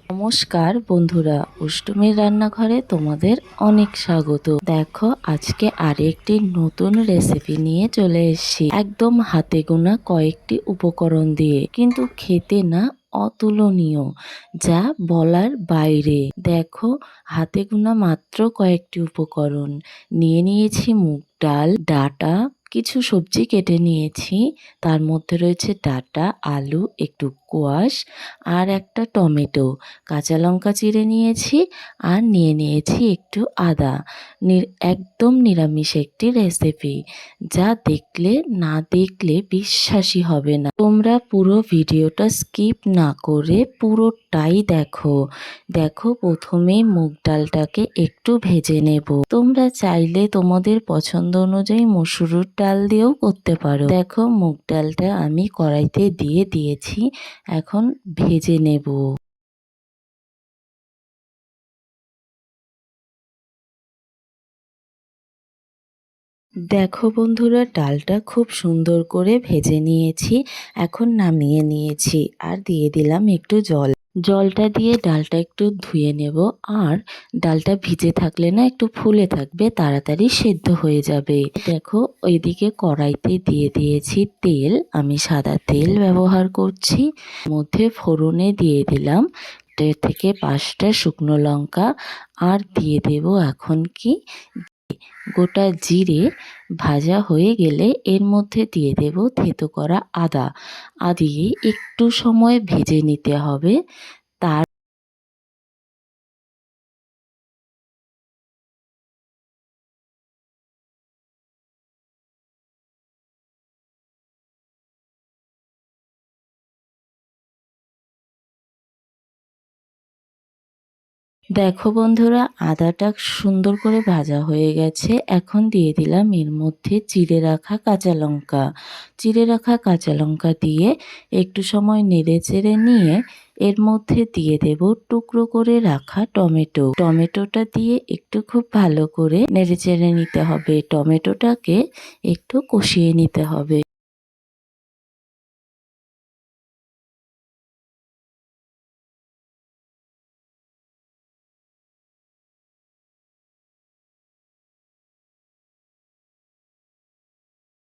নমস্কার বন্ধুরা, অষ্টমীর রান্নাঘরে তোমাদের অনেক স্বাগত। দেখো, আজকে আরেকটি নতুন রেসিপি নিয়ে চলে এসেছি, একদম হাতে গোনা কয়েকটি উপকরণ দিয়ে, কিন্তু খেতে না অতুলনীয়, যা বলার বাইরে। দেখো, হাতে গোনা মাত্র কয়েকটি উপকরণ নিয়ে নিয়েছি। মুগ ডাল, ডাঁটা, কিছু সবজি কেটে নিয়েছি। তার মধ্যে রয়েছে ডাঁটা, আলু, একটু কোয়াশ আর একটা টমেটো। কাঁচা লঙ্কা চিড়ে নিয়েছি আর নিয়ে নিয়েছি একটু আদা। একদম নিরামিষ একটি রেসিপি, যা দেখলে না দেখলে বিশ্বাসই হবে না। তোমরা পুরো ভিডিওটা স্কিপ না করে পুরোটাই দেখো। দেখো, প্রথমে মুগ ডালটাকে একটু ভেজে নেব। তোমরা চাইলে তোমাদের পছন্দ অনুযায়ী মসুর ডাল দিয়েও করতে পারো। দেখো, মুগ ডালটা আমি কড়াইতে দিয়ে দিয়েছি, এখন ভেজে নেব। দেখো বন্ধুরা, ডালটা খুব সুন্দর করে ভেজে নিয়েছি, এখন নামিয়ে নিয়েছি আর দিয়ে দিলাম একটু জল। জলটা দিয়ে ডালটা একটু ধুয়ে নেব। আর ডালটা ভিজে থাকলে না একটু ফুলে থাকবে, তাড়াতাড়ি সেদ্ধ হয়ে যাবে। দেখো, ওইদিকে কড়াইতে দিয়ে দিয়েছি তেল, আমি সাদা তেল ব্যবহার করছি। মধ্যে ফোড়নে দিয়ে দিলাম 4 থেকে 5টা শুকনো লঙ্কা, আর দিয়ে দেব এখন গোটা জিরে। ভাজা হয়ে গেলে এর মধ্যে দিয়ে দেব থেতো করা আদা। দিয়ে একটু সময় ভেজে নিতে হবে। তার দেখো বন্ধুরা, আদাটা সুন্দর করে ভাজা হয়ে গেছে। এখন দিয়ে দিলাম এর মধ্যে চিড়ে রাখা কাঁচা লঙ্কা। চিড়ে রাখা কাঁচা লঙ্কা দিয়ে একটু সময় নেড়ে চেড়ে নিয়ে এর মধ্যে দিয়ে দেব টুকরো করে রাখা টমেটো। টমেটোটা দিয়ে একটু খুব ভালো করে নেড়ে চেড়ে নিতে হবে। টমেটোটাকে একটু কষিয়ে নিতে হবে।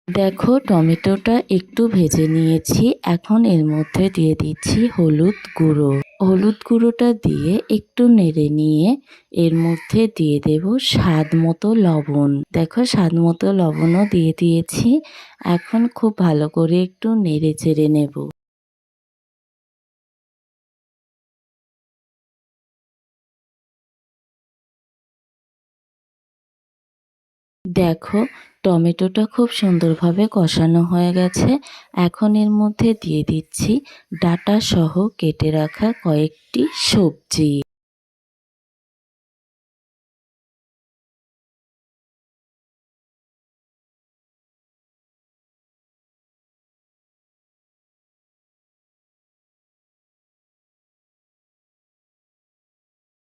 দেখো, টমেটোটা একটু ভেজে নিয়েছি, এখন এর মধ্যে দিয়ে দিচ্ছি হলুদ গুঁড়ো। হলুদ গুঁড়োটা দিয়ে একটু নেড়ে নিয়ে এর মধ্যে দিয়ে দেব স্বাদ মতো লবণ। দেখো, স্বাদ মতো লবণও দিয়ে দিয়েছি, এখন খুব ভালো করে একটু নেড়ে চেড়ে নেব। দেখো, টমেটোটা খুব সুন্দরভাবে কষানো হয়ে গেছে। এখন এর মধ্যে দিয়ে দিচ্ছি ডাঁটা সহ কেটে রাখা কয়েকটি সবজি।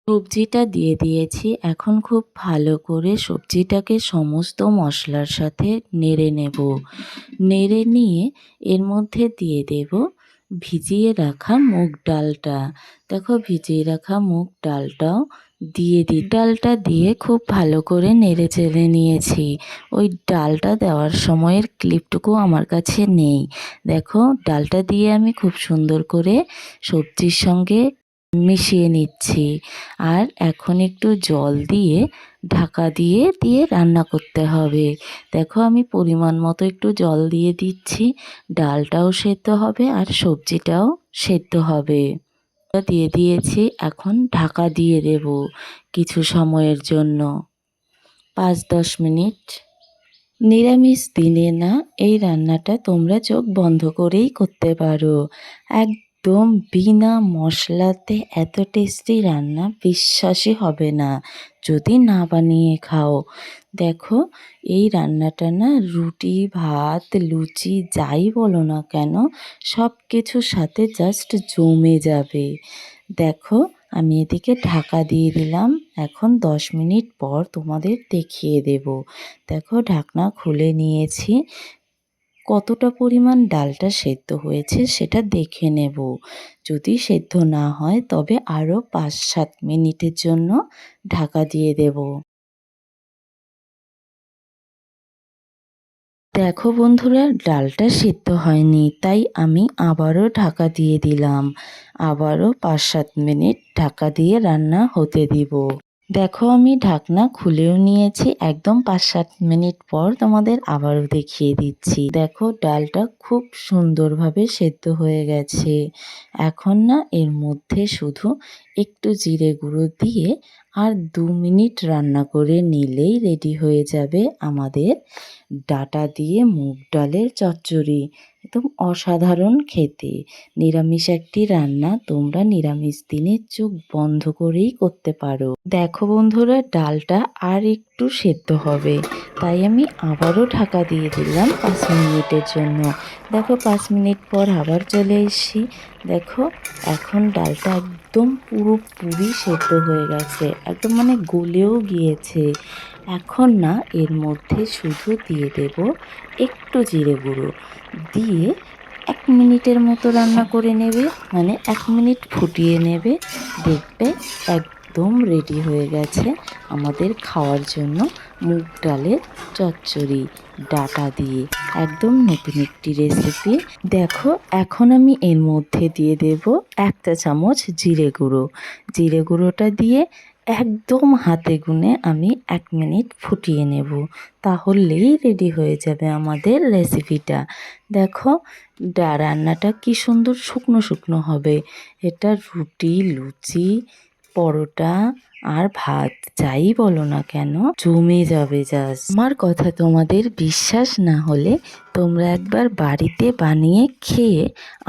সবজিটা দিয়ে দিয়েছি, এখন খুব ভালো করে সবজিটাকে সমস্ত মশলার সাথে নেড়ে নেব। নেড়ে নিয়ে এর মধ্যে দিয়ে দেব ভিজিয়ে রাখা মুগ ডালটা। দেখো, ভিজিয়ে রাখা মুগ ডালটাও দিয়ে ডালটা দিয়ে খুব ভালো করে নেড়ে চেড়ে নিয়েছি। ওই ডালটা দেওয়ার সময়ের ক্লিপটুকু আমার কাছে নেই। দেখো, ডালটা দিয়ে আমি খুব সুন্দর করে সবজির সঙ্গে মিশিয়ে নিচ্ছি। আর এখন একটু জল দিয়ে ঢাকা দিয়ে দিয়ে রান্না করতে হবে। দেখো, আমি পরিমাণ মতো একটু জল দিয়ে দিচ্ছি, ডালটাও সেদ্ধ হবে আর সবজিটাও সেদ্ধ হবে। দিয়ে দিয়েছি, এখন ঢাকা দিয়ে দেব কিছু সময়ের জন্য, 5-10 মিনিট। নিরামিষ দিনে না, এই রান্নাটা তোমরা চোখ বন্ধ করেই করতে পারো। একদম বিনা মশলাতে এত টেস্টি রান্না বিশ্বাসই হবে না যদি না বানিয়ে খাও। দেখো, এই রান্নাটা না রুটি, ভাত, লুচি যাই বলো না কেন, সব কিছুর সাথে জাস্ট জমে যাবে। দেখো, আমি এদিকে ঢাকা দিয়ে দিলাম, এখন 10 মিনিট পর তোমাদের দেখিয়ে দেব। দেখো, ঢাকনা খুলে নিয়েছি। কতটা পরিমাণ ডালটা সেদ্ধ হয়েছে সেটা দেখে নেব। যদি সেদ্ধ না হয় তবে আরও 5-7 মিনিটের জন্য ঢাকা দিয়ে দেব। দেখো বন্ধুরা, ডালটা সিদ্ধ হয়নি, তাই আমি আবারও ঢাকা দিয়ে দিলাম। আবারও 5-7 মিনিট ঢাকা দিয়ে রান্না হতে দিব। দেখো আমি ঢাকনা খুলেও নিয়েছি, একদম 5-7 মিনিট পর তোমাদের আবারও দেখিয়ে দিচ্ছি। দেখো ডালটা খুব সুন্দরভাবে সেদ্ধ হয়ে গেছে। এখন না এর মধ্যে শুধু একটু জিরে গুঁড়ো দিয়ে আর 2 মিনিট রান্না করে নিলেই রেডি হয়ে যাবে আমাদের ডাঁটা দিয়ে মুগ ডালের চচ্চড়ি। একদম অসাধারণ খেতে। নিরামিষ একটি রান্না, তোমরা নিরামিষ দিনে চোখ বন্ধ করেই করতে পারো। দেখো বন্ধুরা, ডালটা আর একটু সেদ্ধ হবে, তাই আমি আবারও ঢাকা দিয়ে দিলাম 5 মিনিটের জন্য। দেখো 5 মিনিট পর আবার চলে এসেছি। দেখো এখন ডালটা একদম পুরোপুরি সেদ্ধ হয়ে গেছে, একদম মানে গলেও গিয়েছে। এখন না এর মধ্যে শুধু দিয়ে দেব একটু জিরে গুঁড়ো দিয়ে 1 মিনিটের মতো রান্না করে নেবে, মানে 1 মিনিট ফুটিয়ে নেবে। দেখবে একদম রেডি হয়ে গেছে আমাদের খাওয়ার জন্য মুগ ডালের চচ্চড়ি ডাঁটা দিয়ে। একদম নতুন একটি রেসিপি। দেখো এখন আমি এর মধ্যে দিয়ে দেব 1 চা চামচ জিরে গুঁড়ো। জিরে গুঁড়োটা দিয়ে একদম হাতে গুনে আমি 1 মিনিট ফুটিয়ে নেব, তাহলেই রেডি হয়ে যাবে আমাদের রেসিপিটা। দেখো রান্নাটা কি সুন্দর শুকনো শুকনো হবে। এটা রুটি, লুচি, পরোটা আর ভাত যাই বলো না কেন জমে যাবে জাস্ট। আমার কথা তোমাদের বিশ্বাস না হলে তোমরা একবার বাড়িতে বানিয়ে খেয়ে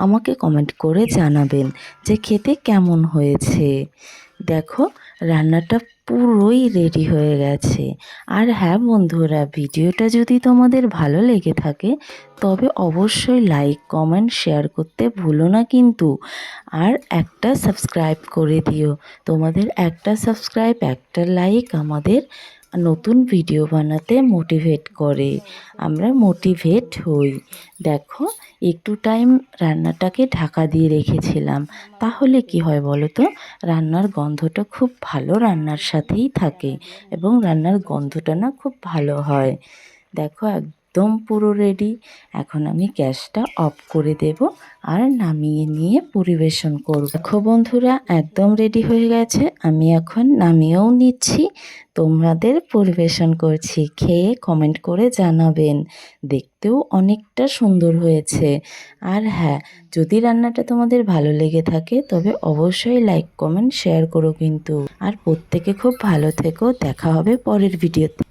আমাকে কমেন্ট করে জানাবেন যে খেতে কেমন হয়েছে। দেখো রান্নাটা পুরোই রেডি হয়ে গেছে। আর হ্যাঁ বন্ধুরা, ভিডিওটা যদি তোমাদের ভালো লেগে থাকে তবে অবশ্যই লাইক, কমেন্ট, শেয়ার করতে ভুলো না কিন্তু। আর একটা সাবস্ক্রাইব করে দিও। তোমাদের একটা সাবস্ক্রাইব, একটা লাইক আমাদের নতুন ভিডিও বানাতে মোটিভেট করে, আমরা মোটিভেট হই। দেখো একটু টাইম রান্নাটাকে ঢাকা দিয়ে রেখেছিলাম, তাহলে কি হয় বলো তো, রান্নার গন্ধটা খুব ভালো রান্নার সাথেই থাকে এবং রান্নার গন্ধটা না খুব ভালো হয়। দেখো একদম পুরো রেডি। এখন আমি গ্যাসটা অফ করে দেব আর নামিয়ে নিয়ে পরিবেশন করব। দেখো বন্ধুরা একদম রেডি হয়ে গেছে, আমি এখন নামিয়েও নিচ্ছি, তোমাদের পরিবেশন করছি। খেয়ে কমেন্ট করে জানাবেন, দেখতেও অনেকটা সুন্দর হয়েছে। আর হ্যাঁ, যদি রান্নাটা তোমাদের ভালো লেগে থাকে তবে অবশ্যই লাইক, কমেন্ট, শেয়ার করো কিন্তু। আর প্রত্যেকে খুব ভালো থেকো, দেখা হবে পরের ভিডিওতে।